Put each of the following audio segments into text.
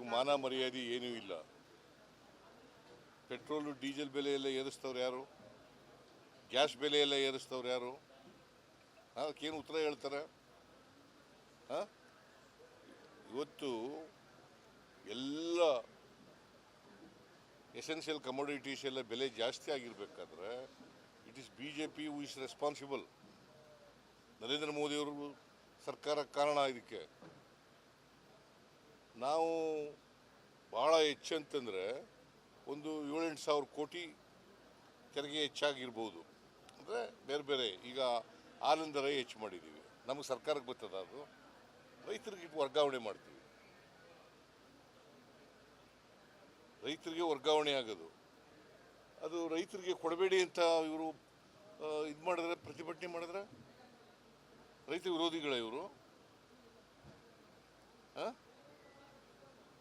ಇವ್ರಿಗೆ ಮಾನ ಮರ್ಯಾದೆ ಏನೂ ಇಲ್ಲ. ಪೆಟ್ರೋಲು ಡೀಸೆಲ್ ಬೆಲೆ ಎಲ್ಲ ಏರಿಸ್ತವ್ರು ಯಾರು? ಗ್ಯಾಸ್ ಬೆಲೆ ಎಲ್ಲ ಏರಿಸ್ತವ್ರು ಯಾರು? ಅದಕ್ಕೇನು ಉತ್ತರ ಹೇಳ್ತಾರೆ? ಇವತ್ತು ಎಲ್ಲ ಎಸೆನ್ಷಿಯಲ್ ಕಮೋಡಿಟೀಸ್ ಎಲ್ಲ ಬೆಲೆ ಜಾಸ್ತಿ ಆಗಿರಬೇಕಾದ್ರೆ it is BJP who is responsible. Narendra ಮೋದಿಯವರು ಸರ್ಕಾರ ಕಾರಣ ಇದಕ್ಕೆ. ನಾವು ಭಾಳ ಹೆಚ್ಚಂತಂದರೆ ಒಂದು 7-8 ಸಾವಿರ ಕೋಟಿ ತೆರಿಗೆ ಹೆಚ್ಚಾಗಿರ್ಬೋದು. ಅಂದರೆ ಬೇರೆ ಬೇರೆ ಈಗ ಹಾಲಿನ ದರ ಹೆಚ್ಚು ಮಾಡಿದ್ದೀವಿ, ನಮಗೆ ಸರ್ಕಾರಕ್ಕೆ ಬರ್ತದ, ಅದು ರೈತರಿಗೆ ವರ್ಗಾವಣೆ ಮಾಡ್ತೀವಿ. ರೈತರಿಗೆ ವರ್ಗಾವಣೆ ಆಗೋದು, ಅದು ರೈತರಿಗೆ ಕೊಡಬೇಡಿ ಅಂತ ಇವರು ಇದು ಮಾಡಿದ್ರೆ, ಪ್ರತಿಭಟನೆ ಮಾಡಿದ್ರೆ ರೈತ ವಿರೋಧಿಗಳ ಇವರು.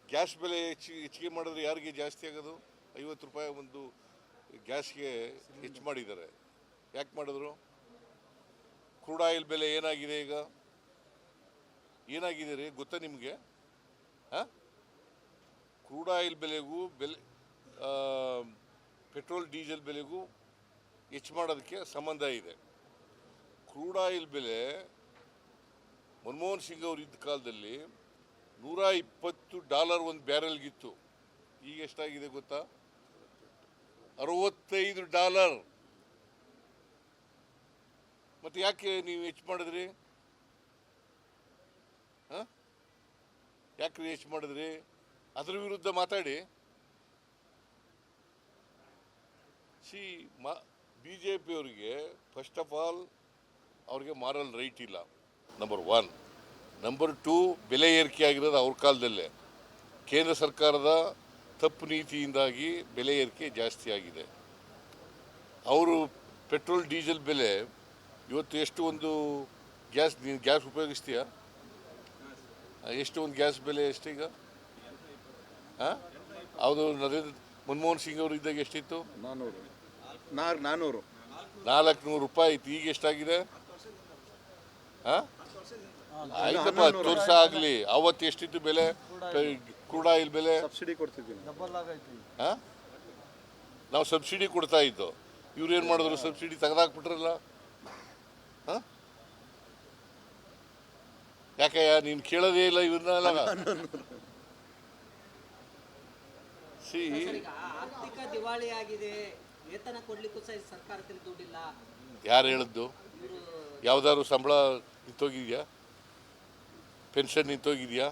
ಗ್ಯಾಸ್ ಬೆಲೆ ಹೆಚ್ಚಿಗೆ ಮಾಡಿದ್ರೆ ಯಾರಿಗೆ ಜಾಸ್ತಿ ಆಗೋದು? 50 ರೂಪಾಯಿ ಒಂದು ಗ್ಯಾಸ್ಗೆ ಹೆಚ್ಚು ಮಾಡಿದ್ದಾರೆ. ಯಾಕೆ ಮಾಡಿದ್ರು? ಕ್ರೂಡ್ ಆಯಿಲ್ ಬೆಲೆ ಏನಾಗಿದೆ ಈಗ? ಏನಾಗಿದೆ ರೀ ಗೊತ್ತಾ ನಿಮಗೆ? ಕ್ರೂಡ್ ಆಯಿಲ್ ಬೆಲೆಗೂ ಪೆಟ್ರೋಲ್ ಡೀಸೆಲ್ ಬೆಲೆಗೂ ಹೆಚ್ಚು ಮಾಡೋದಕ್ಕೆ ಸಂಬಂಧ ಇದೆ. ಕ್ರೂಡ್ ಆಯಿಲ್ ಬೆಲೆ ಮನಮೋಹನ್ ಸಿಂಗ್ ಅವರು ಇದ್ದ ಕಾಲದಲ್ಲಿ $120 ಒಂದು ಬ್ಯಾರೆಲ್ಗಿತ್ತು. ಈಗ ಎಷ್ಟಾಗಿದೆ ಗೊತ್ತಾ? $65. ಮತ್ತೆ ಯಾಕೆ ನೀವು ಹೆಚ್ಚು ಮಾಡಿದ್ರಿ? ಯಾಕೆ ಹೆಚ್ಚು ಮಾಡಿದ್ರಿ? ಅದ್ರ ವಿರುದ್ಧ ಮಾತಾಡಿ. BJP ಅವರಿಗೆ ಫಸ್ಟ್ ಆಫ್ ಆಲ್ ಅವ್ರಿಗೆ ಮಾರಲ್ ರೈಟ್ ಇಲ್ಲ, ನಂಬರ್ 1. ನಂಬರ್ 2, ಬೆಲೆ ಏರಿಕೆ ಆಗಿರೋದು ಅವ್ರ ಕಾಲದಲ್ಲೇ. ಕೇಂದ್ರ ಸರ್ಕಾರದ ತಪ್ಪು ನೀತಿಯಿಂದಾಗಿ ಬೆಲೆ ಏರಿಕೆ ಜಾಸ್ತಿ ಆಗಿದೆ. ಅವರು ಪೆಟ್ರೋಲ್ ಡೀಸೆಲ್ ಬೆಲೆ ಇವತ್ತು ಎಷ್ಟು? ಒಂದು ಗ್ಯಾಸ್ ಉಪಯೋಗಿಸ್ತೀಯಾ? ಎಷ್ಟು ಒಂದು ಗ್ಯಾಸ್ ಬೆಲೆ ಎಷ್ಟೀಗ? ಅದು ಮನಮೋಹನ್ ಸಿಂಗ್ ಅವರು ಇದ್ದಾಗ ಎಷ್ಟಿತ್ತು? 400 ರೂಪಾಯಿ ಇತ್ತು. ಈಗ ಎಷ್ಟಾಗಿದೆ? ಆಯ್ತಪ್ಪ, 10 ವರ್ಷ ಆಗಲಿ. ಅವತ್ತು ಎಷ್ಟಿತ್ತು ಬೆಲೆ? ಕ್ರೂಡ್ ಆಯಿಲ್ ಬೆಲೆ ಸಬ್ಸಿಡಿ ಕೊಡ್ತಿದ್ವಿ ನಾವು. ಸಬ್ಸಿಡಿ ಕೊಡ್ತಾ ಇದ್ದು. ಇವ್ರು ಏನು ಮಾಡಿದ್ರು? ಸಬ್ಸಿಡಿ ತೆಗೆದಾಕ್ಬಿಟ್ರಲ್ಲ. ಯಾಕೆ ನೀನು ಕೇಳೋದೇ ಇಲ್ಲ ಇವನ್ನೆಲ್ಲ? ಆರ್ಥಿಕ ದಿವಾಳಿ ಆಗಿದೆ, ವೇತನ ಕೊಡ್ಲಿಕ್ಕೂ ಸಹ ಸರ್ಕಾರದಲ್ಲಿ ದುಡ್ಡಿಲ್ಲ. ಯಾರು ಹೇಳಿದ್ದು? ಯಾವ್ದಾದ್ರು ಸಂಬಳ ನಿಂತೋಗಿದ್ಯಾ? ಪೆನ್ಷನ್ ನಿಂತೋಗಿದೆಯಾ?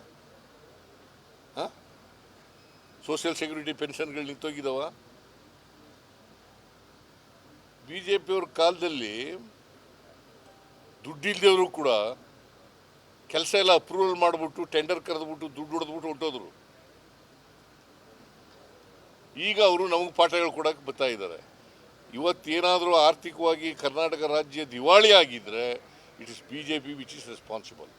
ಸೋಷಿಯಲ್ ಸೆಕ್ಯೂರಿಟಿ ಪೆನ್ಷನ್ಗಳು ನಿಂತೋಗಿದಾವ? BJP ಅವ್ರ ಕಾಲದಲ್ಲಿ ದುಡ್ಡಿಲ್ದೇವರು ಕೂಡ ಕೆಲಸ ಎಲ್ಲ ಅಪ್ರೂವಲ್ ಮಾಡಿಬಿಟ್ಟು ಟೆಂಡರ್ ಕರೆದ್ಬಿಟ್ಟು ದುಡ್ಡು ಹೊಡೆದ್ಬಿಟ್ಟು ಹೊಂಟೋದ್ರು. ಈಗ ಅವರು ನಮಗೆ ಪಾಠ ಹೇಳ್ಕೊಡಕ್ಕೆ ಬರ್ತಾ ಇದ್ದಾರೆ. ಇವತ್ತೇನಾದರೂ ಆರ್ಥಿಕವಾಗಿ ಕರ್ನಾಟಕ ರಾಜ್ಯ ದಿವಾಳಿ ಆಗಿದ್ರೆ it is BJP which is responsible.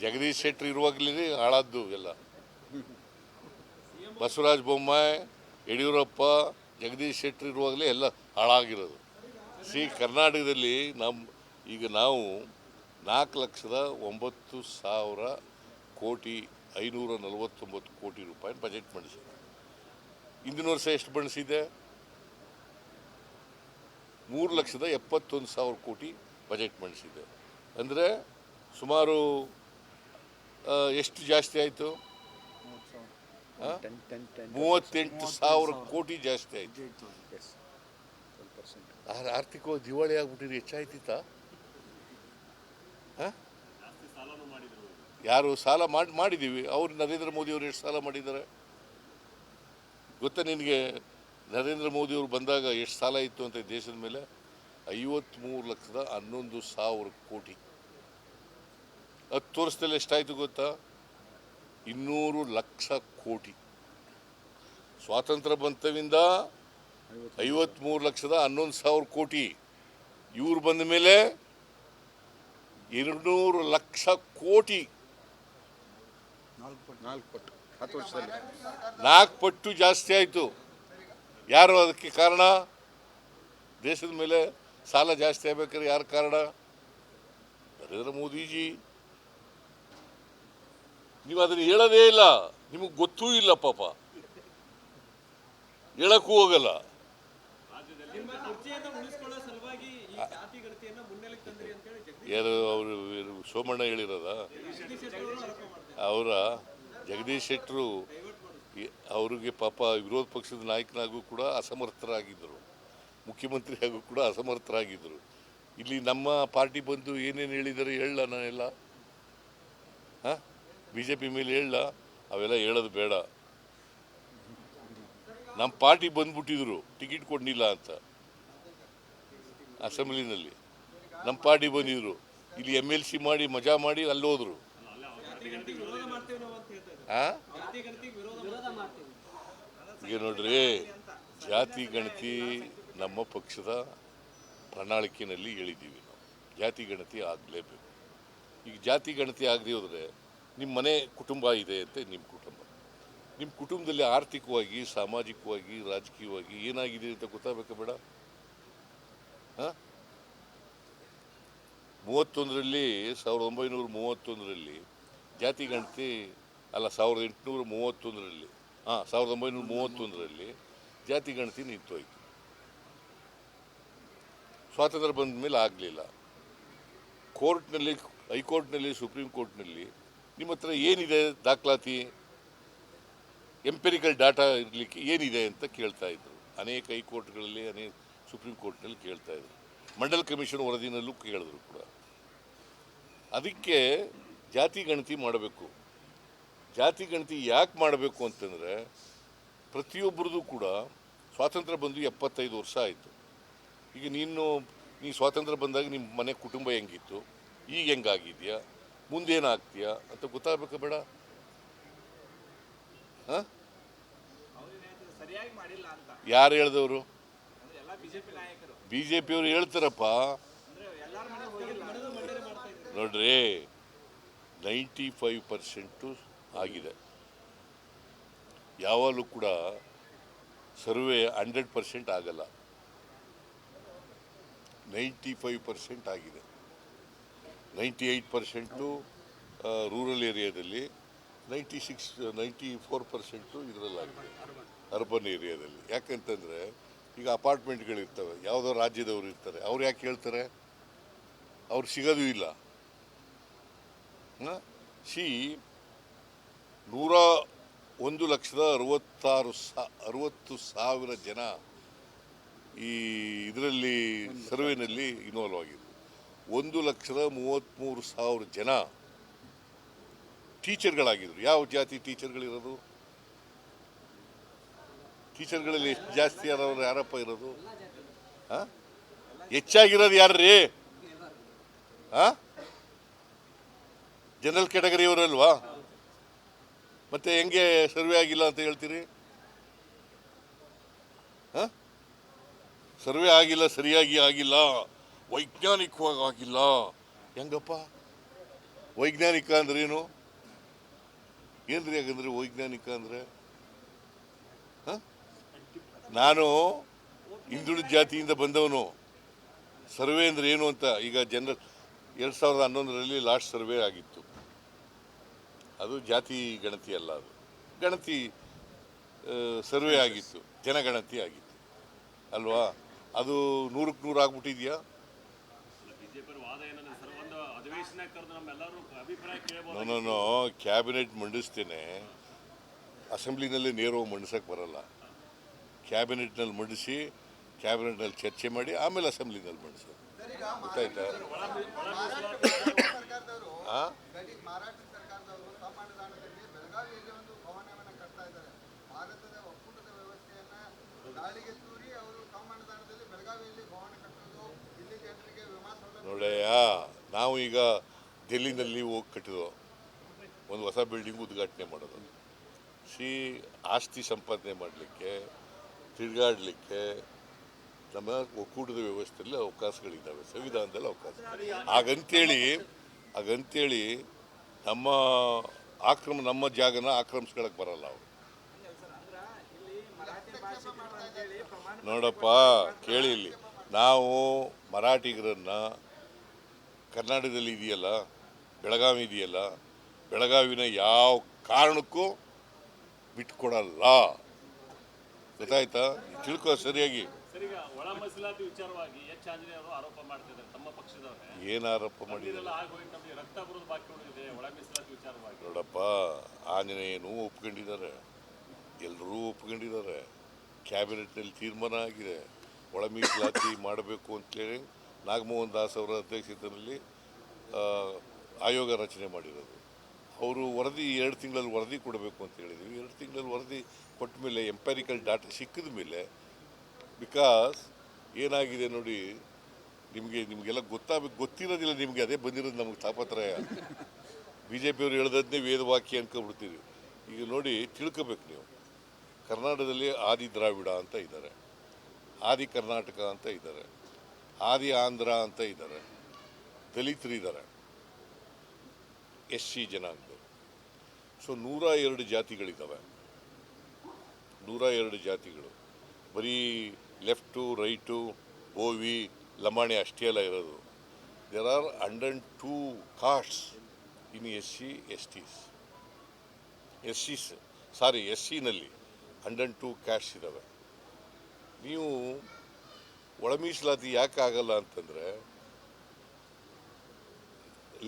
Jagadish Shettar ಇರುವಾಗಲೇ ಹಾಳಾದ್ದು ಎಲ್ಲ. ಬಸವರಾಜ ಬೊಮ್ಮಾಯಿ, ಯಡಿಯೂರಪ್ಪ, ಜಗದೀಶ್ ಶೆಟ್ಟರ್ ಇರುವಾಗಲೇ ಎಲ್ಲ ಹಾಳಾಗಿರೋದು. ಕರ್ನಾಟಕದಲ್ಲಿ ಈಗ ನಾವು 4,09,549 ಕೋಟಿ ರೂಪಾಯಿ ಬಜೆಟ್ ಮಾಡಿಸಿದೆ. ಹಿಂದಿನ ವರ್ಷ ಎಷ್ಟು ಬಣಿಸಿದೆ? 3,71,000 ಕೋಟಿ ಬಜೆಟ್ ಮಾಡಿಸಿದೆ. ಅಂದರೆ ಸುಮಾರು ಎಷ್ಟು ಜಾಸ್ತಿ ಆಯಿತು? 38,000 ಕೋಟಿ ಜಾಸ್ತಿ ಆಯಿತು. ಆರ್ಥಿಕವಾಗಿ ದಿವಾಳಿ ಆಗ್ಬಿಟ್ಟಿದ್ರೆ ಹೆಚ್ಚಾಯ್ತಿತ್ತ? ಯಾರು ಸಾಲ ಮಾಡಿದ್ದೀವಿ? ಅವ್ರು ನರೇಂದ್ರ ಮೋದಿ ಅವರು ಎಷ್ಟು ಸಾಲ ಮಾಡಿದ್ದಾರೆ ಗೊತ್ತಾ ನಿನಗೆ? ನರೇಂದ್ರ ಮೋದಿ ಅವರು ಬಂದಾಗ ಎಷ್ಟು ಸಾಲ ಇತ್ತು ಅಂತ ದೇಶದ ಮೇಲೆ? 53,11,000 ಕೋಟಿ. 10 ವರ್ಷದಲ್ಲಿ ಎಷ್ಟಾಯಿತು ಗೊತ್ತಾ? 200 ಲಕ್ಷ ಕೋಟಿ. ಸ್ವಾತಂತ್ರ್ಯ ಬಂತವಿಂದ 53,11,000 ಕೋಟಿ. ಇವ್ರು ಬಂದ ಮೇಲೆ 200 ಲಕ್ಷ ಕೋಟಿ. 4 ಪಟ್ಟು ಜಾಸ್ತಿ ಆಯಿತು. ಯಾರು ಅದಕ್ಕೆ ಕಾರಣ? ದೇಶದ ಮೇಲೆ ಸಾಲ ಜಾಸ್ತಿ ಆಗಬೇಕಾದ್ರೆ ಯಾರು ಕಾರಣ? ನರೇಂದ್ರ ಮೋದಿಜಿ. ನೀವು ಅದನ್ನು ಹೇಳೋದೇ ಇಲ್ಲ, ನಿಮಗೆ ಗೊತ್ತೂ ಇಲ್ಲ ಪಾಪ, ಹೇಳಕ್ಕೂ ಹೋಗಲ್ಲ. ನಿಮ್ಮ ಕುರ್ಚಿಯನ್ನು ಉಳಿಸಿಕೊಳ್ಳೋ ಸಲುವಾಗಿ ಈ ಜಾತಿ ಗಣತಿಯನ್ನ ಮುನ್ನೆಲೆಗೆ ತಂದ್ರಿ ಅಂತ ಹೇಳಿ ಯಾರು ಅವರು ಸೋಮಣ್ಣ ಹೇಳಿರೋದ? ಅವರ ಜಗದೀಶ್ ಶೆಟ್ಟರು ಅವ್ರಿಗೆ ಪಾಪ ವಿರೋಧ ಪಕ್ಷದ ನಾಯಕನಾಗೂ ಕೂಡ ಅಸಮರ್ಥರಾಗಿದ್ದರು, ಮುಖ್ಯಮಂತ್ರಿ ಹಾಗೂ ಕೂಡ ಅಸಮರ್ಥರಾಗಿದ್ದರು. ಇಲ್ಲಿ ನಮ್ಮ ಪಾರ್ಟಿ ಬಂದು ಏನೇನು ಹೇಳಿದ್ದಾರೆ ಹೇಳಲ್ಲ, ನಾನೆಲ್ಲ ಹಾಂ BJP ಮೇಲೆ ಹೇಳಲ್ಲ, ಅವೆಲ್ಲ ಹೇಳೋದು ಬೇಡ. ನಮ್ಮ ಪಾರ್ಟಿ ಬಂದ್ಬಿಟ್ಟಿದ್ರು ಟಿಕೆಟ್ ಕೊಡಲಿಲ್ಲ ಅಂತ ಅಸೆಂಬ್ಲಿನಲ್ಲಿ. ನಮ್ಮ ಪಾರ್ಟಿ ಬಂದಿದ್ರು, ಇಲ್ಲಿ MLC ಮಾಡಿ ಮಜಾ ಮಾಡಿ ಅಲ್ಲಿ ಹೋದ್ರು. ಈಗ ನೋಡ್ರಿ, ಜಾತಿ ಗಣತಿ ನಮ್ಮ ಪಕ್ಷದ ಪ್ರಣಾಳಿಕೆಯಲ್ಲಿ ಹೇಳಿದ್ದೀವಿ ನಾವು, ಜಾತಿ ಗಣತಿ ಆಗಲೇಬೇಕು. ಈಗ ಜಾತಿ ಗಣತಿ ಆಗದೆ ಹೋದರೆ ನಿಮ್ಮ ಮನೆ ಕುಟುಂಬ ಇದೆ ಅಂತ ನಿಮ್ಮ ಕುಟುಂಬದಲ್ಲಿ ಆರ್ಥಿಕವಾಗಿ, ಸಾಮಾಜಿಕವಾಗಿ, ರಾಜಕೀಯವಾಗಿ ಏನಾಗಿದೆ ಅಂತ ಗೊತ್ತಾಗಬೇಕು ಬೇಡ? ಹಾಂ 1931ರಲ್ಲಿ ಜಾತಿ ಗಣತಿ ಅಲ್ಲ, 1931ರಲ್ಲಿ ಜಾತಿ ಗಣತಿ ನಿಂತೋಯ್ತು. ಸ್ವಾತಂತ್ರ್ಯ ಬಂದ ಮೇಲೆ ಆಗಲಿಲ್ಲ. ಕೋರ್ಟ್ನಲ್ಲಿ, ಹೈಕೋರ್ಟ್ನಲ್ಲಿ, ಸುಪ್ರೀಂ ಕೋರ್ಟ್ನಲ್ಲಿ ನಿಮ್ಮ ಹತ್ರ ಏನಿದೆ ದಾಖಲಾತಿ, ಎಂಪೆರಿಕಲ್ ಡಾಟಾ ಇರಲಿಕ್ಕೆ ಏನಿದೆ ಅಂತ ಕೇಳ್ತಾ ಇದ್ರು. ಅನೇಕ ಹೈಕೋರ್ಟ್ಗಳಲ್ಲಿ, ಅನೇಕ ಸುಪ್ರೀಂ ಕೋರ್ಟ್ನಲ್ಲಿ ಕೇಳ್ತಾ ಇದ್ರು. ಮಂಡಲ್ ಕಮಿಷನ್ ವರದಿನಲ್ಲೂ ಕೇಳಿದ್ರು ಕೂಡ. ಅದಕ್ಕೆ ಜಾತಿ ಗಣತಿ ಮಾಡಬೇಕು. ಜಾತಿ ಗಣತಿ ಯಾಕೆ ಮಾಡಬೇಕು ಅಂತಂದರೆ, ಪ್ರತಿಯೊಬ್ಬರದು ಕೂಡ ಸ್ವಾತಂತ್ರ್ಯ ಬಂದು 75 ವರ್ಷ ಆಯಿತು. ಈಗ ನೀನು ಸ್ವಾತಂತ್ರ್ಯ ಬಂದಾಗ ನಿಮ್ಮ ಮನೆ ಕುಟುಂಬ ಹೆಂಗಿತ್ತು, ಈಗ ಹೆಂಗಾಗಿದೆಯಾ, ಮುಂದೇನಾಗ್ತೀಯಾ ಅಂತ ಗೊತ್ತಾಗಬೇಕು ಬೇಡ? ಹಾಂ ಯಾರು ಹೇಳಿದವರು? BJP ಅವರು ಹೇಳ್ತಾರಪ್ಪ. ನೋಡ್ರಿ, 95% ಆಗಿದೆ. ಯಾವಾಗಲೂ ಕೂಡ ಸರ್ವೆ 100% ಆಗಲ್ಲ. 95% ಆಗಿದೆ. 98% ರೂರಲ್ ಏರಿಯಾದಲ್ಲಿ, 94% ಇದರಲ್ಲಾಗಿದೆ ಅರ್ಬನ್ ಏರಿಯಾದಲ್ಲಿ. ಯಾಕಂತಂದರೆ ಈಗ ಅಪಾರ್ಟ್ಮೆಂಟ್ಗಳಿರ್ತವೆ, ಯಾವುದೋ ರಾಜ್ಯದವರು ಇರ್ತಾರೆ, ಅವ್ರು ಯಾಕೆ ಹೇಳ್ತಾರೆ? ಅವ್ರು ಸಿಗೋದು ಇಲ್ಲ. 1,60,000 ಜನ ಈ ಇದರಲ್ಲಿ ಸರ್ವೆನಲ್ಲಿ ಇನ್ವಾಲ್ವ್ ಆಗಿದ್ರು. 1,33,000 ಜನ ಟೀಚರ್ಗಳಾಗಿದ್ರು. ಯಾವ ಜಾತಿ ಟೀಚರ್ಗಳಿರೋದು? ಟೀಚರ್ಗಳಲ್ಲಿ ಎಷ್ಟು ಜಾಸ್ತಿ ಯಾರಪ್ಪ ಇರೋದು? ಹೆಚ್ಚಾಗಿರೋದು ಯಾರ್ರೀ? ಜನರಲ್ ಕ್ಯಾಟಗರಿಯವರಲ್ವಾ? ಮತ್ತೆ ಹೆಂಗೆ ಸರ್ವೆ ಆಗಿಲ್ಲ ಅಂತ ಹೇಳ್ತೀರಿ? ಸರ್ವೆ ಆಗಿಲ್ಲ, ಸರಿಯಾಗಿ ಆಗಿಲ್ಲ, ವೈಜ್ಞಾನಿಕವಾಗಿ ಆಗಿಲ್ಲ. ಹೆಂಗಪ್ಪ ವೈಜ್ಞಾನಿಕ ಅಂದ್ರೇನು? ಏನ್ರಿ ಹಾಗಂದ್ರೆ ವೈಜ್ಞಾನಿಕ ಅಂದರೆ? ನಾನು ಹಿಂದುಳಿದ ಜಾತಿಯಿಂದ ಬಂದವನು. ಸರ್ವೆ ಅಂದ್ರೆ ಏನು ಅಂತ ಈಗ 2011ರಲ್ಲಿ ಲಾಸ್ಟ್ ಸರ್ವೆ ಆಗಿತ್ತು. ಅದು ಜಾತಿ ಗಣತಿ ಅಲ್ಲ, ಅದು ಗಣತಿ ಸರ್ವೆ ಆಗಿತ್ತು, ಜನಗಣತಿ ಆಗಿತ್ತು ಅಲ್ವಾ? ಅದು 100ಕ್ಕೆ 100 ಆಗ್ಬಿಟ್ಟಿದ್ಯಾ? ನಾನು ಕ್ಯಾಬಿನೆಟ್ ಮಂಡಿಸ್ತೇನೆ, ಅಸೆಂಬ್ಲಿನಲ್ಲಿ ನೇರವಾಗಿ ಮಂಡಿಸೋಕ್ಕೆ ಬರಲ್ಲ. ಕ್ಯಾಬಿನೆಟ್ನಲ್ಲಿ ಮಂಡಿಸಿ, ಕ್ಯಾಬಿನೆಟ್ನಲ್ಲಿ ಚರ್ಚೆ ಮಾಡಿ ಆಮೇಲೆ ಅಸೆಂಬ್ಲಿನಲ್ಲಿ ಮಂಡಿಸೋದು. ಗೊತ್ತಾಯ್ತಾ? ನೋಡಯ್ಯ, ನಾವು ಈಗ ಡೆಲ್ಲಿನಲ್ಲಿ ಹೋಗಿ ಕಟ್ಟಿದೋ ಒಂದು ಹೊಸ ಬಿಲ್ಡಿಂಗ್ ಉದ್ಘಾಟನೆ ಮಾಡೋದು. ಆಸ್ತಿ ಸಂಪಾದನೆ ಮಾಡಲಿಕ್ಕೆ, ತಿರುಗಾಡಲಿಕ್ಕೆ ನಮ್ಮ ಒಕ್ಕೂಟದ ವ್ಯವಸ್ಥೆಯಲ್ಲಿ ಅವಕಾಶಗಳಿದ್ದಾವೆ, ಸಂವಿಧಾನದಲ್ಲಿ ಅವಕಾಶ. ಹಾಗಂತೇಳಿ ನಮ್ಮ ಜಾಗನ ಆಕ್ರಮಿಸ್ಕೊಳಕ್ಕೆ ಬರಲ್ಲ ಅವರು. ನೋಡಪ್ಪ, ಕೇಳಿ, ಇಲ್ಲಿ ನಾವು ಮರಾಠಿಗರನ್ನ ಕರ್ನಾಟಕದಲ್ಲಿ ಇದೆಯಲ್ಲ, ಬೆಳಗಾವಿ ಇದೆಯಲ್ಲ, ಬೆಳಗಾವಿನ ಯಾವ ಕಾರಣಕ್ಕೂ ಬಿಟ್ಕೊಡಲ್ಲ. ಗೊತ್ತಾಯ್ತಾ? ತಿಳ್ಕೊ ಸರಿಯಾಗಿ. ಸರ್, ಈಗ ಒಳ ಮೀಸಲಾತಿ ವಿಚಾರವಾಗಿ ಎಚ್ ಆಂಜನೇಯ ಅವರು ಆರೋಪ ಮಾಡ್ತಿದ್ದಾರೆ, ತಮ್ಮ ಪಕ್ಷದವರೇ. ಏನು ಆರೋಪ ಮಾಡಿದ್ದಾರೆ? ಇದೆಲ್ಲ ಆಗೋಯ್ತು, ನಮಗೆ ರಕ್ತ ಬರೋದು ಬಾಕಿ ಉಳಿದಿದೆ ಒಳ ಮೀಸಲಾತಿ ವಿಚಾರವಾಗಿ. ನೋಡಪ್ಪ, ಆಂಜನೇಯನೂ ಒಪ್ಕೊಂಡಿದ್ದಾರೆ, ಎಲ್ಲರೂ ಒಪ್ಕೊಂಡಿದ್ದಾರೆ. ಕ್ಯಾಬಿನೆಟ್ನಲ್ಲಿ ತೀರ್ಮಾನ ಆಗಿದೆ, ಒಳ ಮೀಸಲಾತಿ ಮಾಡಬೇಕು ಅಂತೇಳಿ ನಾಗಮೋಹನ್ ದಾಸ್ ಅವರ ಅಧ್ಯಕ್ಷತೆಯಲ್ಲಿ ಆಯೋಗ ರಚನೆ ಮಾಡಿರೋದು. ಅವರು ವರದಿ 2 ತಿಂಗಳಲ್ಲಿ ವರದಿ ಕೊಡಬೇಕು ಅಂತ ಹೇಳಿದ್ವಿ. 2 ತಿಂಗಳಲ್ಲಿ ವರದಿ ಕೊಟ್ಟ ಮೇಲೆ ಎಂಪ್ಯಾರಿಕಲ್ ಡಾಟಾ ಸಿಕ್ಕಿದ ಮೇಲೆ, ಬಿಕಾಸ್ ಏನಾಗಿದೆ ನೋಡಿ, ನಿಮಗೆಲ್ಲ ಗೊತ್ತಿರೋದಿಲ್ಲ. ನಿಮಗೆ ಅದೇ ಬಂದಿರೋದು ನಮಗೆ ತಾಪತ್ರಯ. ಬಿ ಜೆ ಪಿಯವರು ಹೇಳ್ದದ್ನೇ ವೇದವಾಕ್ಯ ಅನ್ಕೊಬಿಡ್ತೀವಿ. ಈಗ ನೋಡಿ, ತಿಳ್ಕೊಬೇಕು ನೀವು. ಕರ್ನಾಟಕದಲ್ಲಿ ಆದಿ ದ್ರಾವಿಡ ಅಂತ ಇದ್ದಾರೆ, ಆದಿ ಕರ್ನಾಟಕ ಅಂತ ಇದ್ದಾರೆ, ಆದಿ ಆಂಧ್ರ ಅಂತ ಇದ್ದಾರೆ, ದಲಿತರಿದ್ದಾರೆ, SC ಜನಾಂಗದವರು. ಸೊ 102 ಜಾತಿಗಳಿದ್ದಾವೆ. 102 ಜಾತಿಗಳು. ಬರೀ ಲೆಫ್ಟು, ರೈಟು, ಓವಿ, ಲಮಾಣಿ ಅಷ್ಟೇ ಅಲ್ಲ ಇರೋದು. ದೇರ್ ಆರ್ 102 ಕಾಸ್ಟ್ಸ್ ಇನ್ SCನಲ್ಲಿ 102 ಕ್ಯಾಸ್ಟ್ಸ್ ಇದ್ದಾವೆ. ನೀವು ಒಳ ಮೀಸಲಾತಿ ಯಾಕೆ ಆಗಲ್ಲ ಅಂತಂದರೆ,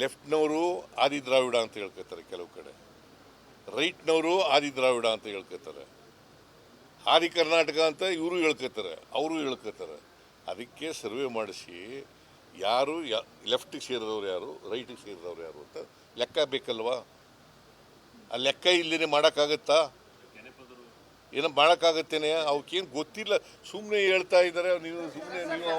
ಲೆಫ್ಟ್ನವರು ಆದಿ ದ್ರಾವಿಡ ಅಂತ ಹೇಳ್ಕೊತಾರೆ, ಕೆಲವು ಕಡೆ ರೈಟ್ನವರು ಆದಿ ದ್ರಾವಿಡ ಅಂತ ಹೇಳ್ಕೊತಾರೆ, ಆದಿ ಕರ್ನಾಟಕ ಅಂತ ಇವರು ಹೇಳ್ಕೊತಾರೆ, ಅವರು ಹೇಳ್ಕೊತಾರೆ. ಅದಕ್ಕೆ ಸರ್ವೆ ಮಾಡಿಸಿ ಯಾರು ಲೆಫ್ಟಿಗೆ ಸೇರಿದವ್ರು ಯಾರು, ರೈಟಿಗೆ ಸೇರಿದವ್ರು ಯಾರು ಅಂತ ಲೆಕ್ಕ ಬೇಕಲ್ವಾ? ಆ ಲೆಕ್ಕ ಇಲ್ಲದೇ ಮಾಡೋಕ್ಕಾಗತ್ತಾ? ಏನೋ ಮಾಡೋಕ್ಕಾಗತ್ತೇನೆ? ಅವಕ್ಕೇನು ಗೊತ್ತಿಲ್ಲ, ಸುಮ್ಮನೆ ಹೇಳ್ತಾ ಇದ್ದಾರೆ. ನೀವು ಸುಮ್ಮನೆ ನೀವು